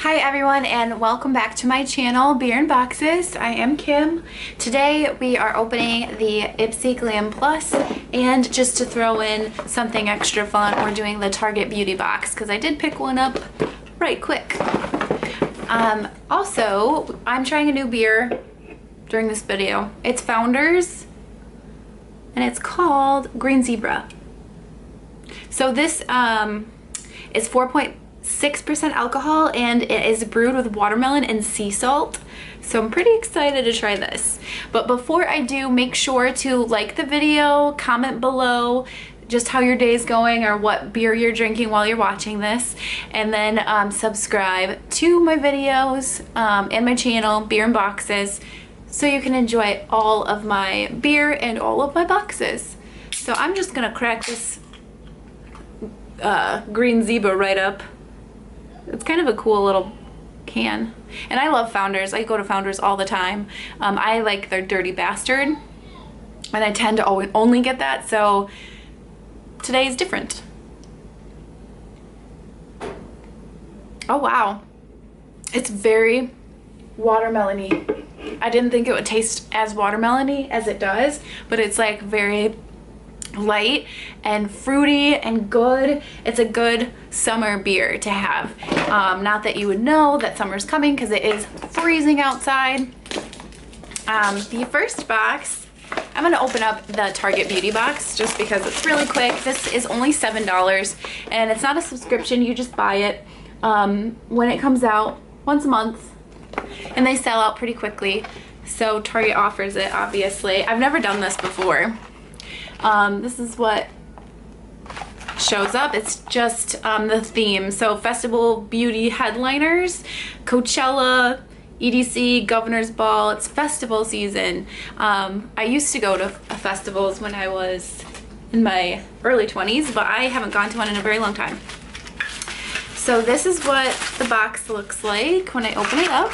Hi everyone and welcome back to my channel, Beer&Boxes. I am Kim. Today we are opening the Ipsy Glam Plus, and just to throw in something extra fun, we're doing the Target Beauty Box because I did pick one up right quick. Also, I'm trying a new beer during this video. It's Founders and it's called Green Zebra. So this is 4.6% alcohol and it is brewed with watermelon and sea salt. So I'm pretty excited to try this. But before I do, make sure to like the video, comment below just how your day is going or what beer you're drinking while you're watching this, and then subscribe to my videos and my channel, Beer&Boxes, so you can enjoy all of my beer and all of my boxes. So I'm just gonna crack this Green Zebra right up. It's kind of a cool little can. And I love Founders. I go to Founders all the time. I like their Dirty Bastard, and I tend to only get that, so today is different. Oh wow. It's very watermelon-y. I didn't think it would taste as watermelon-y as it does, but it's like very light and fruity and good. It's a good summer beer to have. Not that you would know that summer's coming because it is freezing outside. The first box, I'm gonna open up the Target Beauty Box just because it's really quick. This is only $7 and it's not a subscription, you just buy it when it comes out once a month, and they sell out pretty quickly. So Target offers it, obviously. I've never done this before. This is what shows up. It's just the theme. So Festival Beauty headliners, Coachella, EDC, Governor's Ball. It's festival season. I used to go to festivals when I was in my early 20s, but I haven't gone to one in a very long time. So this is what the box looks like when I open it up.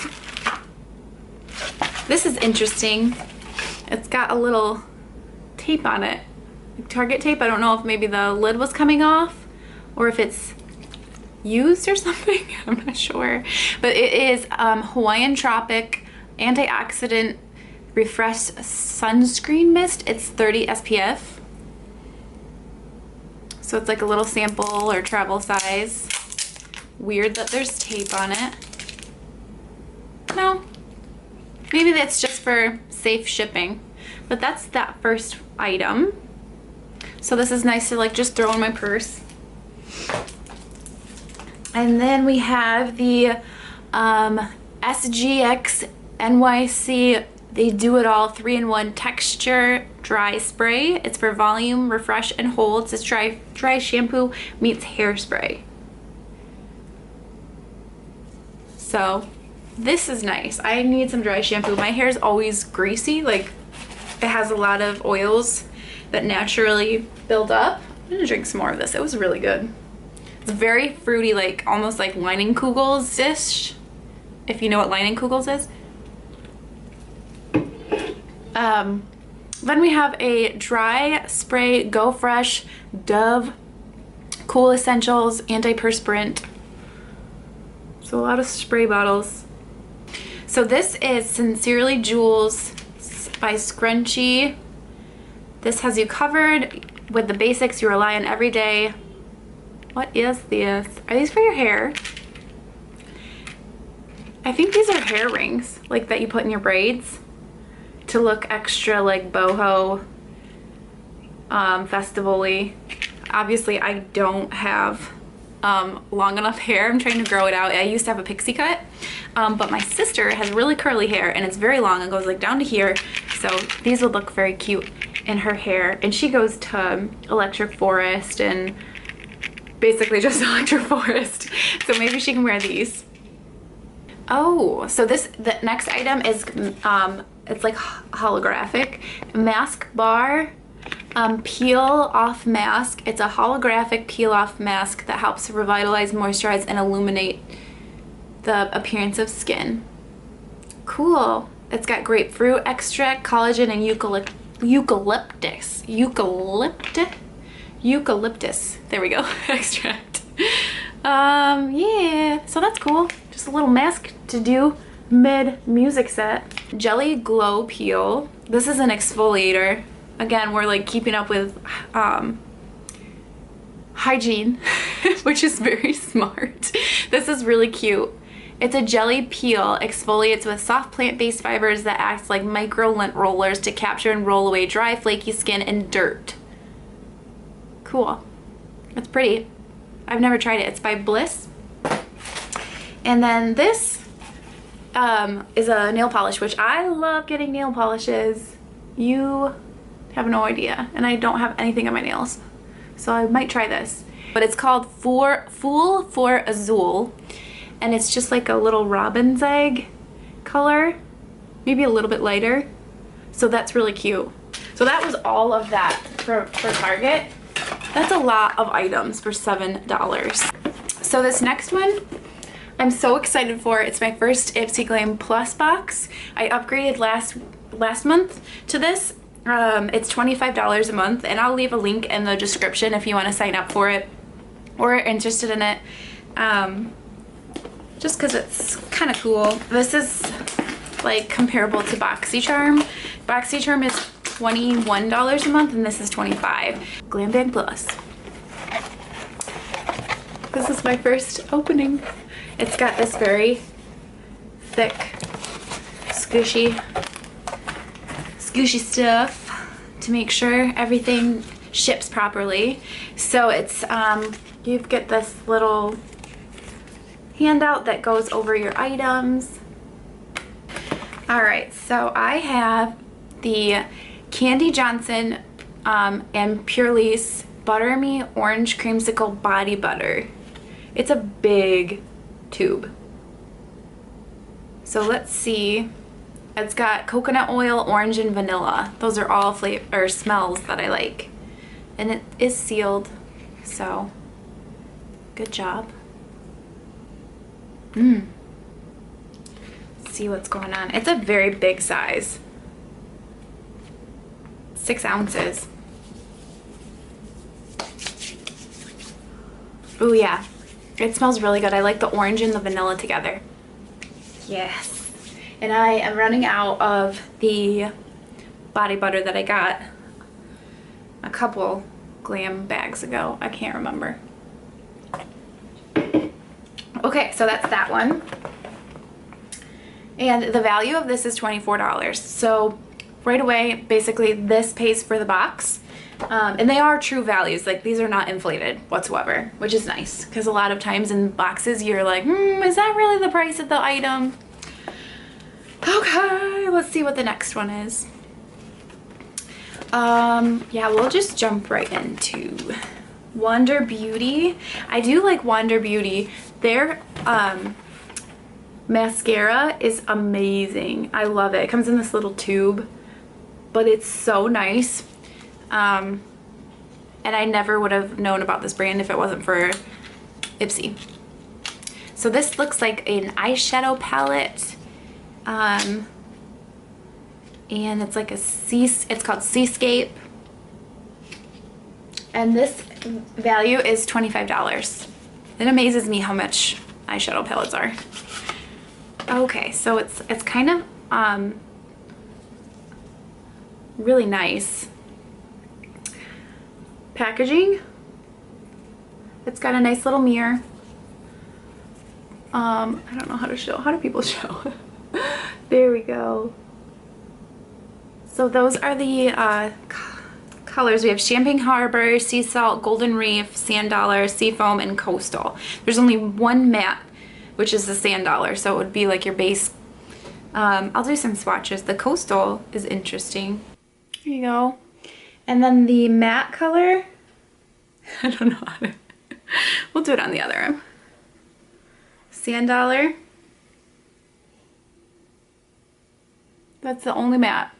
This is interesting. It's got a little tape on it. Target tape. I don't know if maybe the lid was coming off or if it's used or something. I'm not sure. But it is Hawaiian Tropic Antioxidant Refresh Sunscreen Mist. It's 30 SPF. So it's like a little sample or travel size. Weird that there's tape on it. No. Maybe that's just for safe shipping. But that's that first item. So this is nice to like just throw in my purse. And then we have the SGX NYC They Do It All 3-in-1 Texture Dry Spray. It's for volume, refresh, and hold. It's dry shampoo meets hairspray. So this is nice. I need some dry shampoo. My hair is always greasy. Like, it has a lot of oils that naturally build up. I'm gonna drink some more of this. It was really good. It's very fruity, like almost like Leinenkugels-ish, if you know what Leinenkugels is. Then we have a dry spray Go Fresh Dove Cool Essentials Antiperspirant. So a lot of spray bottles. So this is Sincerely Jules by Scrunchy. This has you covered with the basics you rely on every day. What is this? Are these for your hair? I think these are hair rings, like that you put in your braids to look extra like boho, festival-y. Obviously I don't have long enough hair. I'm trying to grow it out. I used to have a pixie cut, but my sister has really curly hair and it's very long and goes like down to here. So these would look very cute in her hair, and she goes to Electric Forest and basically just Electric Forest, so maybe she can wear these. Oh, so the next item is it's like holographic mask bar peel off mask. It's a holographic peel off mask that helps revitalize, moisturize, and illuminate the appearance of skin. Cool. It's got grapefruit extract, collagen, and eucalyptus. There we go. Extract. Yeah, so that's cool. just a little mask to do mid-music set. Jelly Glow Peel. This is an exfoliator. Again, we're like keeping up with hygiene, which is very smart. This is really cute. It's a jelly peel, exfoliates with soft plant-based fibers that act like micro lint rollers to capture and roll away dry, flaky skin and dirt. Cool. It's pretty. I've never tried it. It's by Bliss. And then this is a nail polish, which I love getting nail polishes. You have no idea. And I don't have anything on my nails, so I might try this. But it's called Fool for Azul. And it's just like a little robin's egg color, maybe a little bit lighter. So that's really cute. So that was all of that for Target. That's a lot of items for $7. So this next one, I'm so excited for. It's my first Ipsy Glam Plus box. I upgraded last month to this. It's $25 a month, and I'll leave a link in the description if you want to sign up for it or are interested in it. Just because it's kind of cool. This is like comparable to BoxyCharm. BoxyCharm is $21 a month and this is $25. Glam Bag Plus. This is my first opening. It's got this very thick, squishy stuff to make sure everything ships properly. So it's, you get this little handout that goes over your items. Alright, so I have the Candy Johnson and Pure Lace Butter Me Orange Creamsicle Body Butter. It's a big tube. So let's see. It's got coconut oil, orange, and vanilla. Those are all smells that I like. And it is sealed, so good job. Let's see what's going on. It's a very big size. 6 ounces. Oh yeah, it smells really good. I like the orange and the vanilla together. Yes. And I am running out of the body butter that I got a couple Glam bags ago. I can't remember. Okay, so that's that one. And the value of this is $24. So right away, basically this pays for the box. And they are true values. Like, these are not inflated whatsoever, which is nice. Because a lot of times in boxes, you're like, is that really the price of the item? Okay, let's see what the next one is. Yeah, we'll just jump right into Wander Beauty. I do like Wander Beauty. Their mascara is amazing. I love it. It comes in this little tube, but it's so nice. And I never would have known about this brand if it wasn't for Ipsy. So this looks like an eyeshadow palette. And it's like it's called Seascape. And this value is $25. It amazes me how much eyeshadow palettes are. Okay, so it's kind of really nice packaging. It's got a nice little mirror. I don't know how to show. How do people show? There we go. So those are the colors. We have Champagne Harbor, Sea Salt, Golden Reef, Sand Dollar, Seafoam, and Coastal. There's only one matte, which is the Sand Dollar, so it would be like your base. I'll do some swatches. The Coastal is interesting. Here you go. And then the matte color, I don't know how to, we'll do it on the other arm. Sand Dollar. That's the only matte.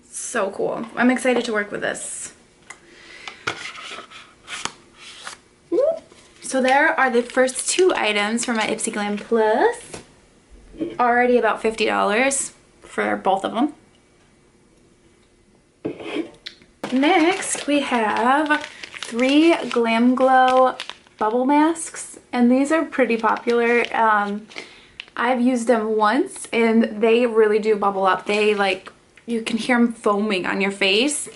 So cool. I'm excited to work with this. So there are the first 2 items for my Ipsy Glam Plus. Already about $50 for both of them. Next we have 3 Glam Glow bubble masks, and these are pretty popular. I've used them once and they really do bubble up. They like, you can hear them foaming on your face.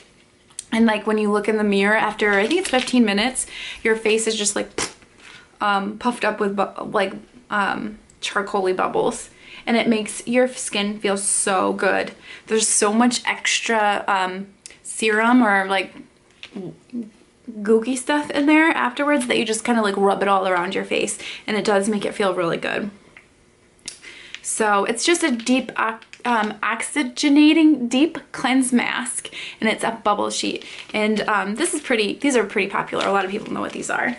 And like when you look in the mirror after, I think it's 15 minutes, your face is just like puffed up with charcoaly bubbles. And it makes your skin feel so good. There's so much extra serum or like gooey stuff in there afterwards that you just kind of like rub it all around your face. And it does make it feel really good. So it's just a deep oxygenating deep cleanse mask, and it's a bubble sheet. And these are pretty popular. A lot of people know what these are.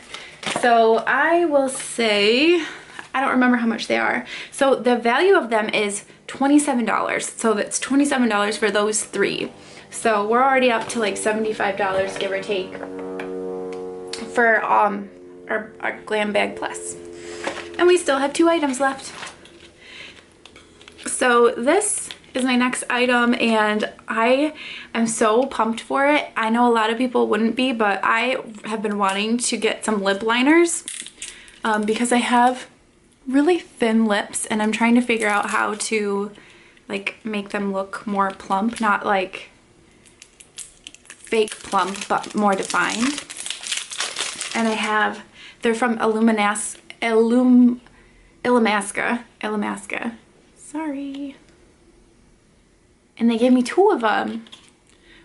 So I will say, I don't remember how much they are. So the value of them is $27. So that's $27 for those 3. So we're already up to like $75, give or take, for our Glam Bag Plus. And we still have 2 items left. So this is my next item, and I am so pumped for it. I know a lot of people wouldn't be, but I have been wanting to get some lip liners because I have really thin lips, and I'm trying to figure out how to like make them look more plump, not like fake plump, but more defined. And they're from Illamasqua. Sorry. And they gave me 2 of them.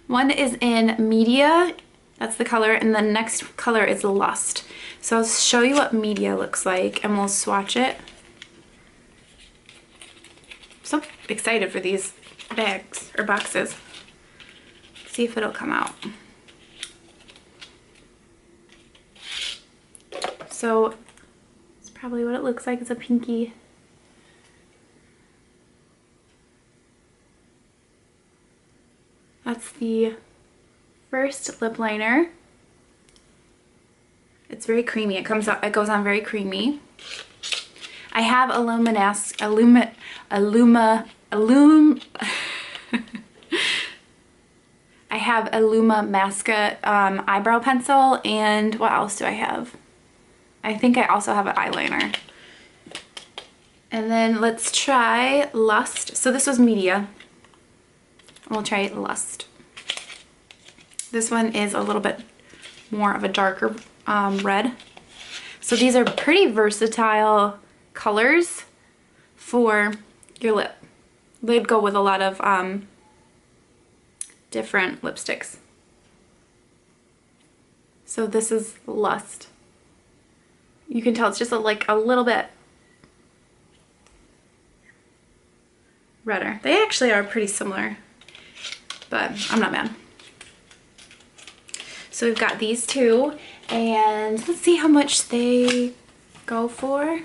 One is in Media, that's the color, and the next color is Lust. So I'll show you what Media looks like, and we'll swatch it. I'm so excited for these bags, or boxes. See if it'll come out. So, it's probably what it looks like. It's a pinky. That's the first lip liner. It's very creamy. It goes on very creamy. I have I have Illamasqua eyebrow pencil, and what else do I have? I think I also have an eyeliner. And then let's try Lust. So this was Media. We'll try Lust. This one is a little bit more of a darker red. So these are pretty versatile colors for your lip. They'd go with a lot of different lipsticks. So this is Lust. You can tell it's just like a little bit redder. They actually are pretty similar, but I'm not mad. So we've got these 2, and let's see how much they go for.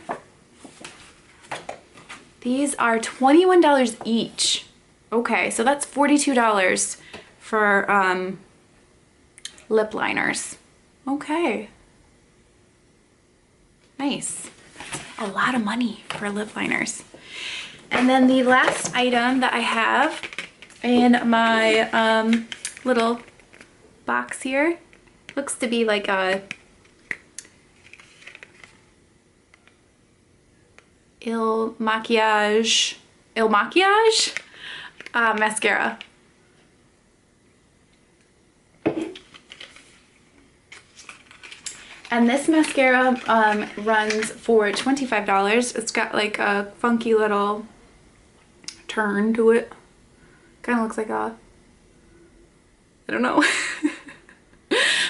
These are $21 each. Okay, so that's $42 for lip liners. Okay. Nice. That's a lot of money for lip liners. And then the last item that I have in my little box here looks to be like a Il Makiage mascara. And this mascara runs for $25. It's got like a funky little turn to it. Kind of looks like a, I don't know.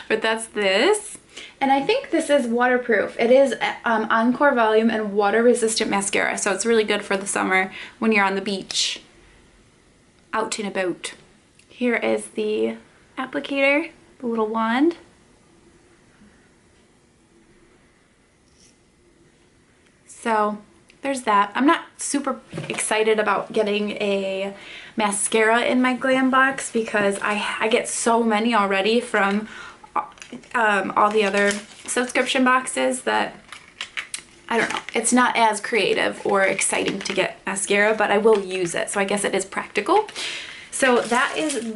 But that's this. And I think this is waterproof. It is Encore Volume and water resistant mascara. So it's really good for the summer when you're on the beach, out and about. Here is the applicator, the little wand. So there's that. I'm not super excited about getting a mascara in my glam box because I get so many already from all the other subscription boxes that I don't know. It's not as creative or exciting to get mascara, but I will use it. So I guess it is practical. So that is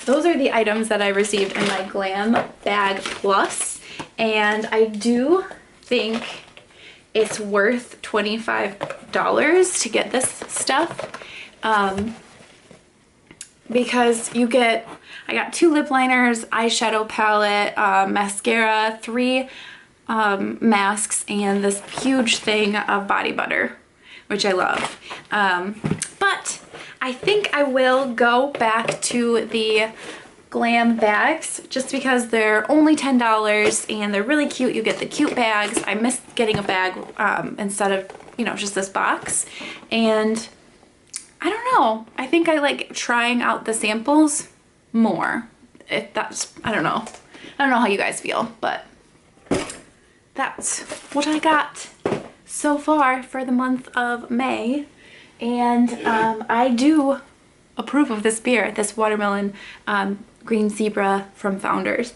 those are the items that I received in my Glam Bag Plus. And I do think it's worth $25 to get this stuff. Because you get, I got 2 lip liners, eyeshadow palette, mascara, 3 masks, and this huge thing of body butter, which I love. But I think I will go back to the Glam bags just because they're only $10 and they're really cute. You get the cute bags. I miss getting a bag instead of, you know, just this box. And I don't know. I think I like trying out the samples more. If that's, I don't know. I don't know how you guys feel, but that's what I got so far for the month of May. And I do approve of this beer, this watermelon green zebra from Founders.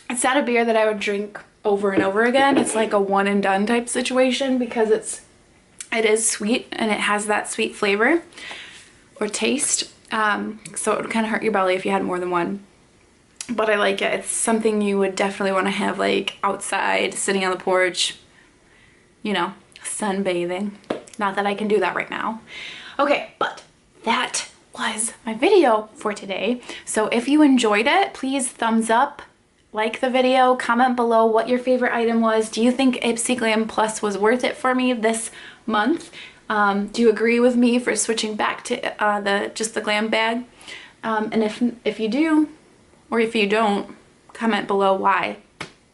It's not a beer that I would drink over and over again. It's like a one and done type situation because it is sweet and it has that sweet flavor or taste. So it would kind of hurt your belly if you had more than one. But I like it. It's something you would definitely want to have like outside, sitting on the porch, you know, sunbathing. Not that I can do that right now. Okay, but that was my video for today. So if you enjoyed it, please thumbs up, like the video, comment below what your favorite item was. Do you think Ipsy Glam Plus was worth it for me this month? Do you agree with me for switching back to just the Glam bag? And if you do, or if you don't, comment below why.